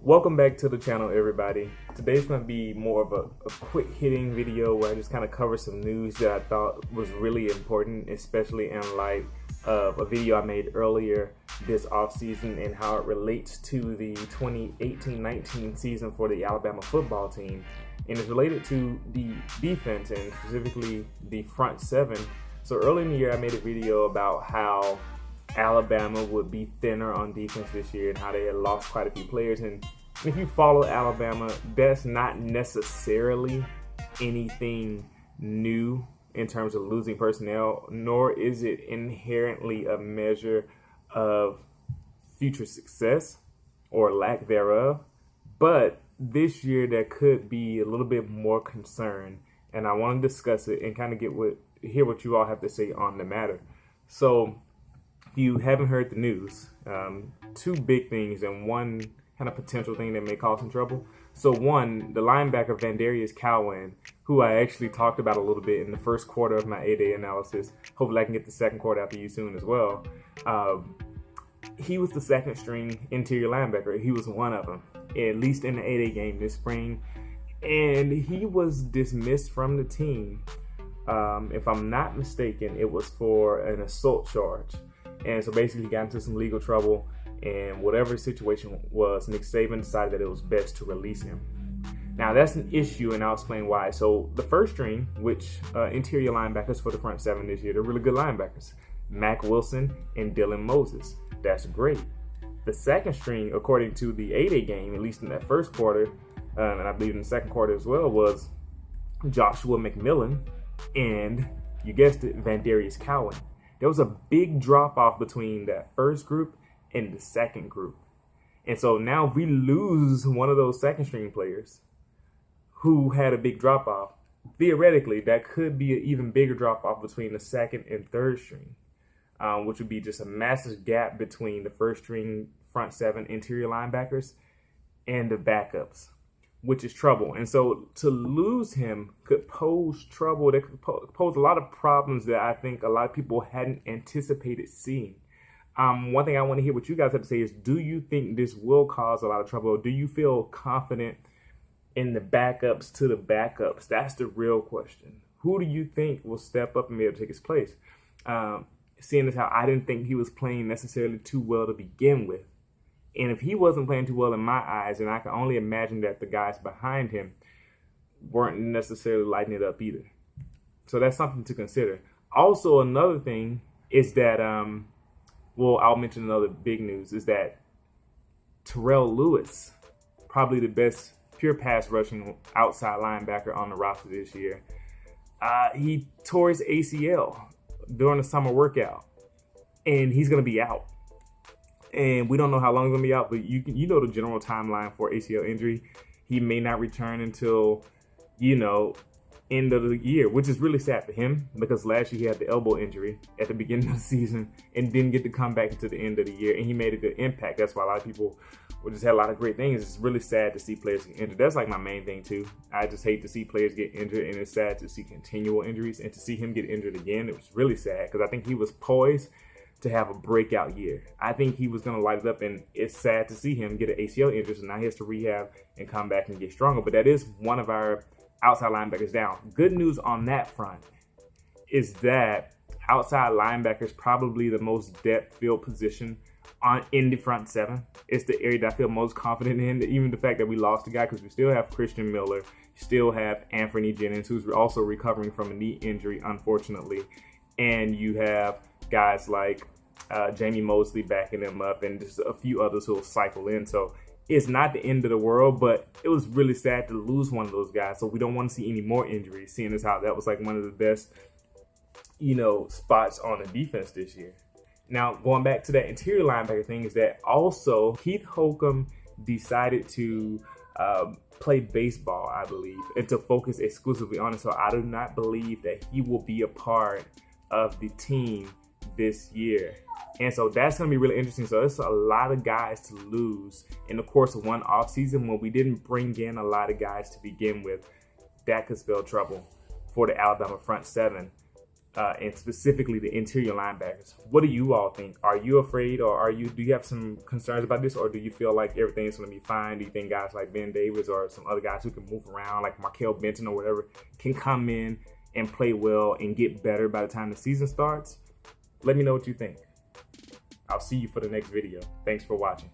Welcome back to the channel, everybody. Today's going to be more of a quick hitting video where I just kind of cover some news that I thought was really important, especially in light of a video I made earlier this offseason and how it relates to the 2018-19 season for the Alabama football team. And it's related to the defense and specifically the front seven. So early in the year, I made a video about how Alabama would be thinner on defense this year and how they had lost quite a few players. And if you follow Alabama, that's not necessarily anything new in terms of losing personnel, nor is it inherently a measure of future success or lack thereof. But this year there could be a little bit more concern, and I want to discuss it and kind of hear what you all have to say on the matter. So if you haven't heard the news, two big things and one kind of potential thing that may cause some trouble. So one, the linebacker Vandarius Cowan, who I actually talked about a little bit in the first quarter of my 8-day analysis. Hopefully I can get the second quarter after you soon as well. He was the second string interior linebacker. He was one of them, at least in the 8-day game this spring. And he was dismissed from the team. If I'm not mistaken, it was for an assault charge. And so basically he got into some legal trouble, and whatever the situation was, Nick Saban decided that it was best to release him. Now that's an issue, and I'll explain why. So the first string, which interior linebackers for the front seven this year, they're really good linebackers. Mack Wilson and Dylan Moses. That's great. The second string, according to the 8-day game, at least in that first quarter, and I believe in the second quarter as well, was Joshua McMillan and, you guessed it, Vandarius Cowan. There was a big drop-off between that first group and the second group. And so now if we lose one of those second-string players who had a big drop-off, theoretically, that could be an even bigger drop-off between the second and third string, which would be just a massive gap between the first-string front seven interior linebackers and the backups, which is trouble. And so to lose him could pose trouble. That could pose a lot of problems that I think a lot of people hadn't anticipated seeing. One thing I want to hear what you guys have to say is, do you think this will cause a lot of trouble? Or do you feel confident in the backups to the backups? That's the real question. Who do you think will step up and be able to take his place? Seeing as how I didn't think he was playing necessarily too well to begin with. And if he wasn't playing too well in my eyes, and I can only imagine that the guys behind him weren't necessarily lighting it up either. So that's something to consider. Also, another thing is that, I'll mention another big news, is that Terrell Lewis, probably the best pure pass rushing outside linebacker on the roster this year, he tore his ACL during the summer workout, and he's going to be out. And we don't know how long he's going to be out, but you know the general timeline for ACL injury. He may not return until, end of the year, which is really sad for him because last year he had the elbow injury at the beginning of the season and didn't get to come back until the end of the year, and he made a good impact. That's why a lot of people just had a lot of great things. It's really sad to see players get injured. That's like my main thing too. I just hate to see players get injured, and it's sad to see continual injuries, and to see him get injured again, it was really sad because I think he was poised to have a breakout year. I think he was going to light it up, and it's sad to see him get an ACL injury, so now he has to rehab and come back and get stronger. But that is one of our outside linebackers down. Good news on that front is that outside linebacker is probably the most depth-filled position in the front seven. It's the area that I feel most confident in. Even the fact that we lost a guy, because we still have Christian Miller, still have Anthony Jennings, who's also recovering from a knee injury, unfortunately, and you have guys like Jamie Mosley backing them up, and just a few others who will cycle in. So it's not the end of the world, but it was really sad to lose one of those guys. So we don't want to see any more injuries, seeing as how that was like one of the best, spots on the defense this year. Now, going back to that interior linebacker thing, is that also Keith Holcomb decided to play baseball, I believe, and to focus exclusively on it. So I do not believe that he will be a part of the team this year. And so that's going to be really interesting. So it's a lot of guys to lose in the course of one offseason when we didn't bring in a lot of guys to begin with. That could spell trouble for the Alabama front seven. and specifically the interior linebackers. What do you all think? Are you afraid, or do you have some concerns about this, or do you feel like everything's going to be fine? Do you think guys like Ben Davis or some other guys who can move around, like Markel Benton or whatever, can come in and play well and get better by the time the season starts? Let me know what you think. I'll see you for the next video. Thanks for watching.